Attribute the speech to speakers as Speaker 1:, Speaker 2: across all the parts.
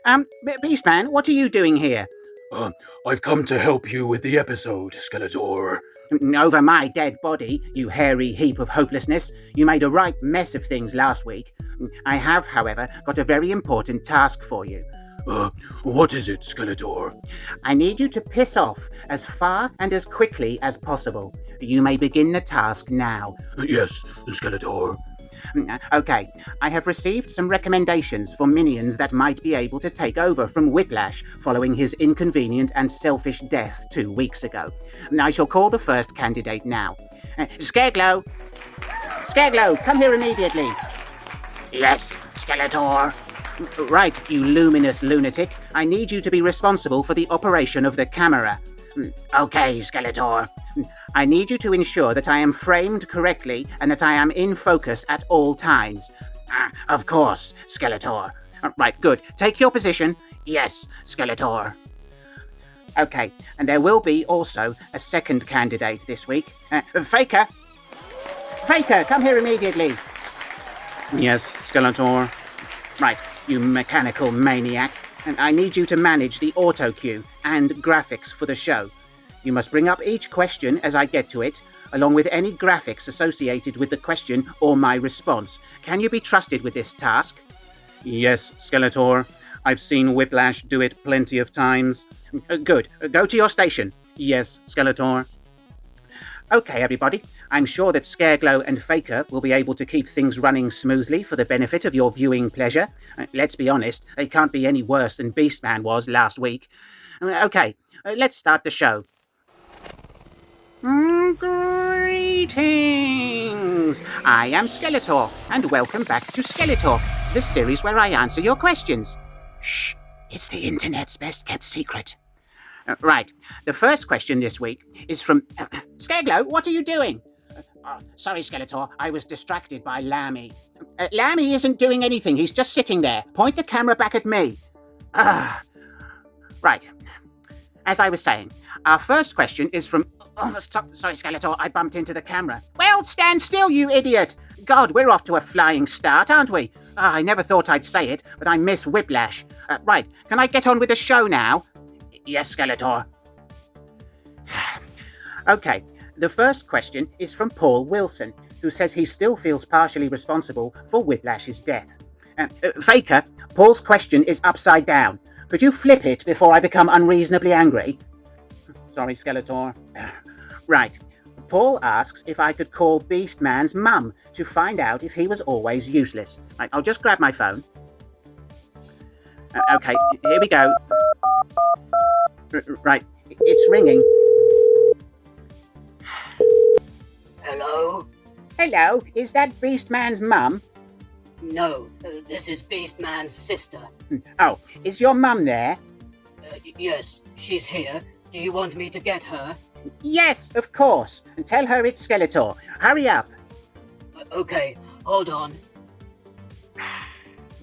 Speaker 1: Beastman, what are you doing here?
Speaker 2: Uh, I've come to help you with the episode, Skeletor.
Speaker 1: Over my dead body, you hairy heap of hopelessness. You made a right mess of things last week. I have, however, got a very important task for you.
Speaker 2: What is it, Skeletor?
Speaker 1: I need you to piss off as far and as quickly as possible. You may begin the task now.
Speaker 2: Yes, Skeletor.
Speaker 1: Okay, I have received some recommendations for minions that might be able to take over from Whiplash following his inconvenient and selfish death 2 weeks ago. I shall call the first candidate now. Scareglow! Scareglow, come here immediately.
Speaker 3: Yes, Skeletor.
Speaker 1: Right, you luminous lunatic. I need you to be responsible for the operation of the camera.
Speaker 3: Okay, Skeletor.
Speaker 1: I need you to ensure that I am framed correctly and that I am in focus at all times.
Speaker 3: Of course, Skeletor.
Speaker 1: Right, good. Take your position.
Speaker 3: Yes, Skeletor.
Speaker 1: Okay, and there will be also a second candidate this week. Faker! Faker, come here immediately.
Speaker 2: Yes, Skeletor.
Speaker 1: Right, you mechanical maniac. And I need you to manage the auto cue and graphics for the show. You must bring up each question as I get to it, along with any graphics associated with the question or my response. Can you be trusted with this task?
Speaker 2: Yes, Skeletor. I've seen Whiplash do it plenty of times.
Speaker 1: Good. Go to your station.
Speaker 2: Yes, Skeletor.
Speaker 1: Okay, everybody. I'm sure that Scareglow and Faker will be able to keep things running smoothly for the benefit of your viewing pleasure. Let's be honest, they can't be any worse than Beastman was last week. Okay, let's start the show. Greetings! I am Skeletor, and welcome back to SkeleTalk, the series where I answer your questions.
Speaker 3: Shh, it's the internet's best-kept secret.
Speaker 1: Right, the first question this week is from... Scareglow, what are you doing?
Speaker 3: Sorry, Skeletor, I was distracted by Lammy.
Speaker 1: Lammy isn't doing anything, he's just sitting there. Point the camera back at me. Right, as I was saying, our first question is from...
Speaker 3: Sorry, Skeletor, I bumped into the camera.
Speaker 1: Well, stand still, you idiot! God, we're off to a flying start, aren't we? I never thought I'd say it, but I miss Whiplash. Right, can I get on with the show now?
Speaker 3: Yes, Skeletor.
Speaker 1: Okay, the first question is from Paul Wilson, who says he still feels partially responsible for Whiplash's death. Faker, Paul's question is upside down. Could you flip it before I become unreasonably angry?
Speaker 2: Sorry, Skeletor.
Speaker 1: Right. Paul asks if I could call Beastman's mum to find out if he was always useless. Right, I'll just grab my phone. Okay, here we go. Right, it's ringing.
Speaker 4: Hello?
Speaker 1: Hello, is that Beastman's mum?
Speaker 4: No, this is Beastman's sister.
Speaker 1: Oh, is your mum there?
Speaker 4: Yes, she's here. Do you want me to get her?
Speaker 1: Yes, of course. And tell her it's Skeletor. Hurry up.
Speaker 4: Okay, hold on.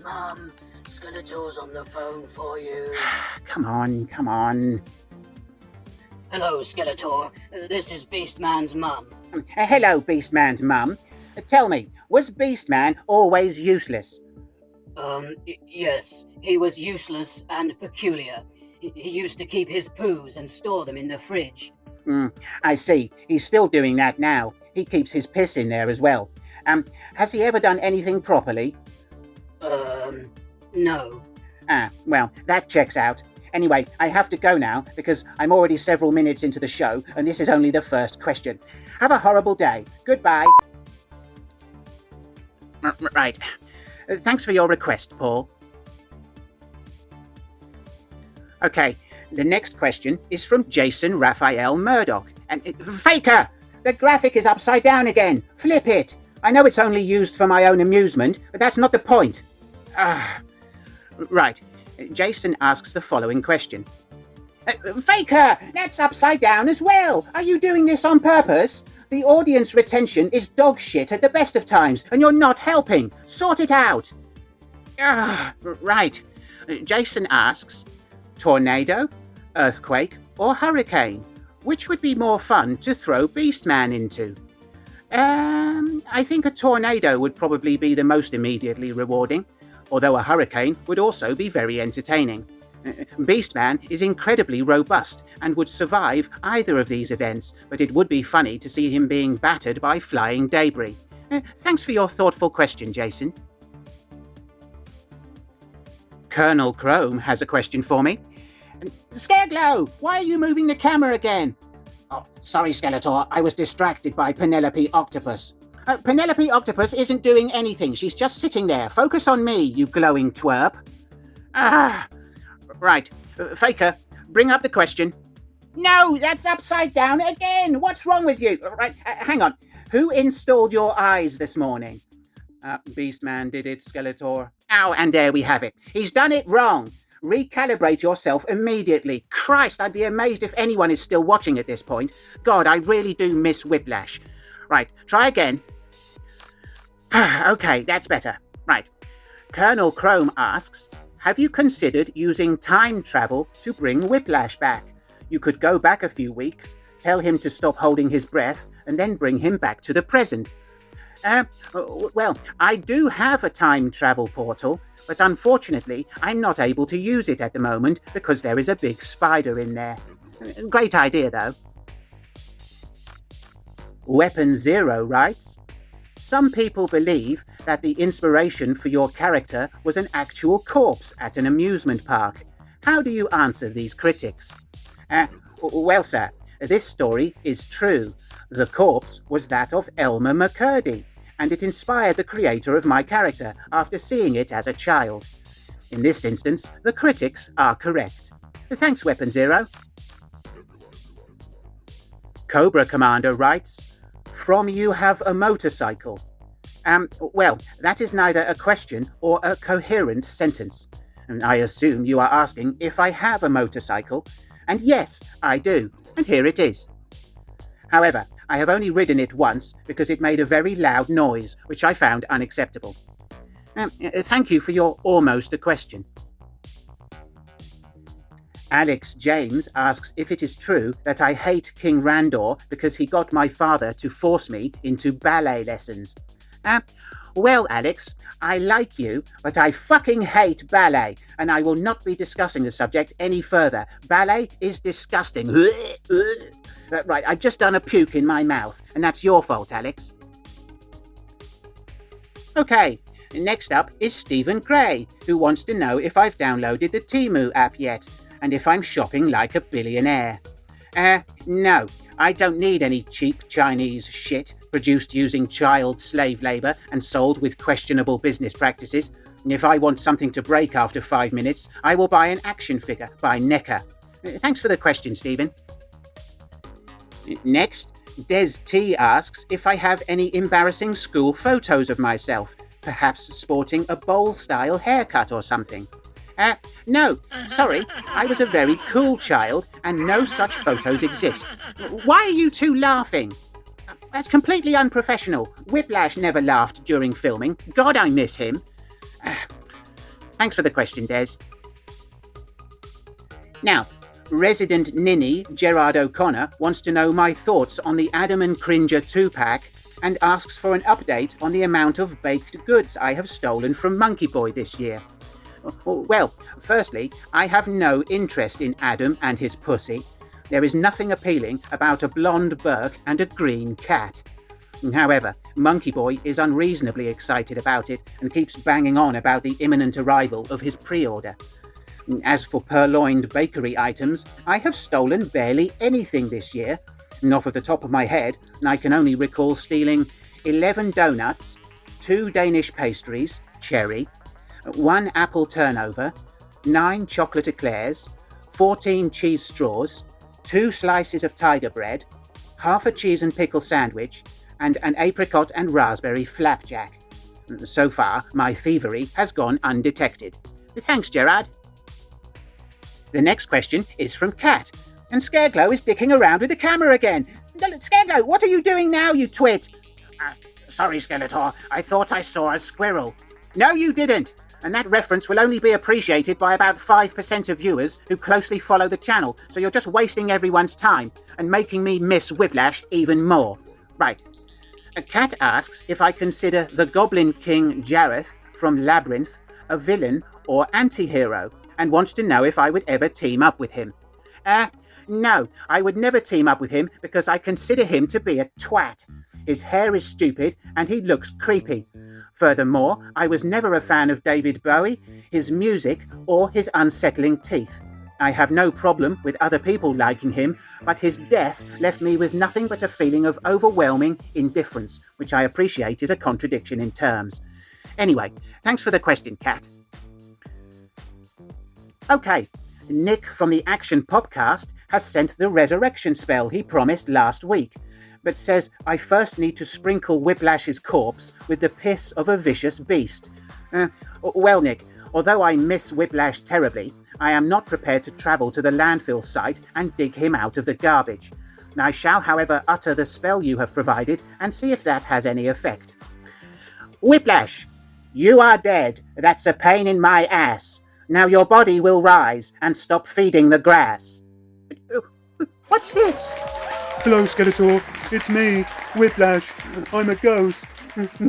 Speaker 4: Mum, Skeletor's on the phone for you.
Speaker 1: Come on, come on.
Speaker 4: Hello, Skeletor. This is Beastman's mum.
Speaker 1: Hello, Beastman's mum. Tell me, was Beastman always useless?
Speaker 4: Yes, he was useless and peculiar. He used to keep his poos and store them in the fridge.
Speaker 1: I see. He's still doing that now. He keeps his piss in there as well. Has he ever done anything properly?
Speaker 4: No.
Speaker 1: Well, that checks out. Anyway, I have to go now because I'm already several minutes into the show and this is only the first question. Have a horrible day. Goodbye. Right. Thanks for your request, Paul. Okay, the next question is from Jason Raphael Murdoch. And Faker! The graphic is upside down again. Flip it. I know it's only used for my own amusement, but that's not the point. Right. Jason asks the following question. Faker! That's upside down as well. Are you doing this on purpose? The audience retention is dog shit at the best of times, and you're not helping. Sort it out. Right. Jason asks, tornado, earthquake, or hurricane? Which would be more fun to throw Beastman into? I think a tornado would probably be the most immediately rewarding. although a hurricane would also be very entertaining. Beastman is incredibly robust and would survive either of these events, but it would be funny to see him being battered by flying debris. Thanks for your thoughtful question, Jason. Colonel Chrome has a question for me.
Speaker 3: Scareglow, why are you moving the camera again?
Speaker 4: Oh, sorry, Skeletor. I was distracted by Penelope Octopus.
Speaker 3: Penelope Octopus isn't doing anything. She's just sitting there. Focus on me, you glowing twerp.
Speaker 1: Right. Faker, bring up the question.
Speaker 3: No, that's upside down again. What's wrong with you? Right, hang on. Who installed your eyes this morning?
Speaker 1: Beastman did it, Skeletor.
Speaker 3: Ow, and there we have it. He's done it wrong. Recalibrate yourself immediately. Christ, I'd be amazed if anyone is still watching at this point. God, I really do miss Whiplash. Right, try again. Okay, that's better. Right. Colonel Chrome asks, have you considered using time travel to bring Whiplash back? You could go back a few weeks, tell him to stop holding his breath, and then bring him back to the present. Well, I do have a time travel portal, but unfortunately, I'm not able to use it at the moment because there is a big spider in there. Great idea, though. Weapon Zero writes, some people believe that the inspiration for your character was an actual corpse at an amusement park. How do you answer these critics? Well, sir, this story is true. The corpse was that of Elmer McCurdy, and it inspired the creator of my character after seeing it as a child. In this instance, the critics are correct. Thanks, Weapon Zero. Cobra Commander writes, from you have a motorcycle. Well, that is neither a question or a coherent sentence. And I assume you are asking if I have a motorcycle. And yes, I do. And here it is. However, I have only ridden it once because it made a very loud noise, which I found unacceptable. Thank you for your almost a question. Alex James asks if it is true that I hate King Randor because he got my father to force me into ballet lessons. Well, Alex, I like you, but I fucking hate ballet, and I will not be discussing the subject any further. Ballet is disgusting. Right, I've just done a puke in my mouth, and that's your fault, Alex. Okay, next up is Stephen Gray, who wants to know if I've downloaded the Temu app yet, and if I'm shopping like a billionaire. No, I don't need any cheap Chinese shit produced using child slave labour and sold with questionable business practices. If I want something to break after 5 minutes, I will buy an action figure by NECA. Thanks for the question, Stephen. Next, Des T asks if I have any embarrassing school photos of myself, perhaps sporting a bowl-style haircut or something. No, sorry, I was a very cool child and no such photos exist. Why are you two laughing? That's completely unprofessional. Whiplash never laughed during filming. God, I miss him. Thanks for the question, Des. Now, resident ninny Gerard O'Connor wants to know my thoughts on the Adam and Cringer 2-pack and asks for an update on the amount of baked goods I have stolen from Monkey Boy this year. Well, firstly, I have no interest in Adam and his pussy. There is nothing appealing about a blonde Burke and a green cat. However, Monkey Boy is unreasonably excited about it and keeps banging on about the imminent arrival of his pre-order. As for purloined bakery items, I have stolen barely anything this year. And off of the top of my head, I can only recall stealing 11 donuts, 2 Danish pastries, cherry, 1 apple turnover, 9 chocolate eclairs, 14 cheese straws, 2 slices of tiger bread, half a cheese and pickle sandwich, and an apricot and raspberry flapjack. So far, my thievery has gone undetected. Thanks, Gerard. The next question is from Kat, and Scareglow is dicking around with the camera again. Scareglow, what are you doing now, you twit?
Speaker 4: Sorry, Skeletor. I thought I saw a squirrel.
Speaker 3: No, you didn't. And that reference will only be appreciated by about 5% of viewers who closely follow the channel, so you're just wasting everyone's time and making me miss Whiplash even more. Right. A cat asks if I consider the Goblin King Jareth from Labyrinth
Speaker 1: a villain or anti-hero, and wants to know if I would ever team up with him. No, I would never team up with him because I consider him to be a twat. His hair is stupid and he looks creepy. Furthermore, I was never a fan of David Bowie, his music, or his unsettling teeth. I have no problem with other people liking him, but his death left me with nothing but a feeling of overwhelming indifference, which I appreciate is a contradiction in terms. Anyway, thanks for the question, Kat. Okay, Nick from the Action Podcast has sent the resurrection spell he promised last week, but says I first need to sprinkle Whiplash's corpse with the piss of a vicious beast. Well, Nick, although I miss Whiplash terribly, I am not prepared to travel to the landfill site and dig him out of the garbage. I shall, however, utter the spell you have provided and see if that has any effect. Whiplash, you are dead. That's a pain in my ass. Now your body will rise and stop feeding the grass. What's this?
Speaker 5: Hello, Skeletor. It's me, Whiplash. I'm a ghost.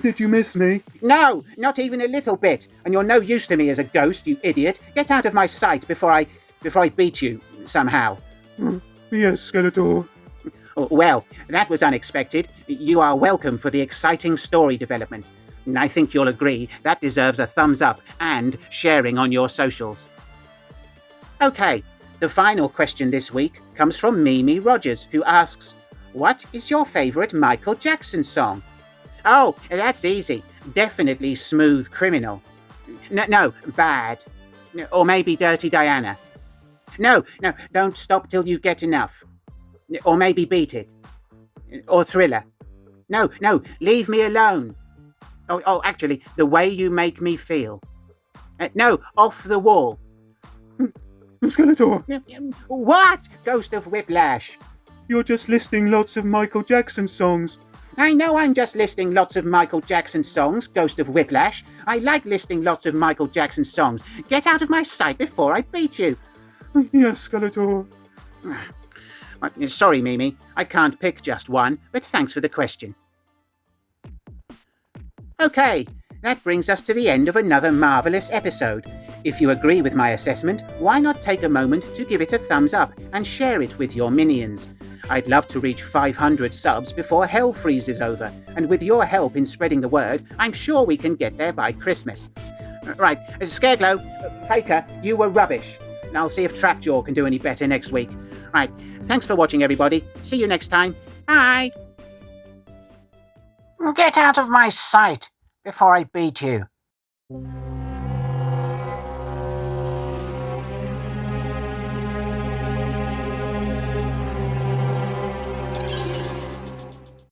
Speaker 5: Did you miss me?
Speaker 1: No, not even a little bit. And you're no use to me as a ghost, you idiot. Get out of my sight before I beat you somehow.
Speaker 5: Yes, Skeletor.
Speaker 1: Well, that was unexpected. You are welcome for the exciting story development. I think you'll agree that deserves a thumbs up and sharing on your socials. Okay, the final question this week comes from Mimi Rogers, who asks, what is your favourite Michael Jackson song? Oh, that's easy. Definitely Smooth Criminal. No, Bad. Or maybe Dirty Diana. No, Don't Stop Till You Get Enough. Or maybe Beat It. Or Thriller. No, Leave Me Alone. Oh, actually, The Way You Make Me Feel. No, Off the Wall.
Speaker 5: Skeletor,
Speaker 1: What? Ghost of Whiplash.
Speaker 5: you're just listing lots of Michael Jackson songs.
Speaker 1: I know I'm just listing lots of Michael Jackson songs, Ghost of Whiplash. I like listing lots of Michael Jackson songs. Get out of my sight before I beat you.
Speaker 5: Yes, Skeletor.
Speaker 1: Sorry, Mimi. I can't pick just one, but thanks for the question. Okay, that brings us to the end of another marvellous episode. If you agree with my assessment, why not take a moment to give it a thumbs up and share it with your minions? I'd love to reach 500 subs before hell freezes over, and with your help in spreading the word, I'm sure we can get there by Christmas. Right, Scareglow, Faker, you were rubbish. I'll see if Trapjaw can do any better next week. Right, thanks for watching, everybody. See you next time. Bye. Get out of my sight before I beat you.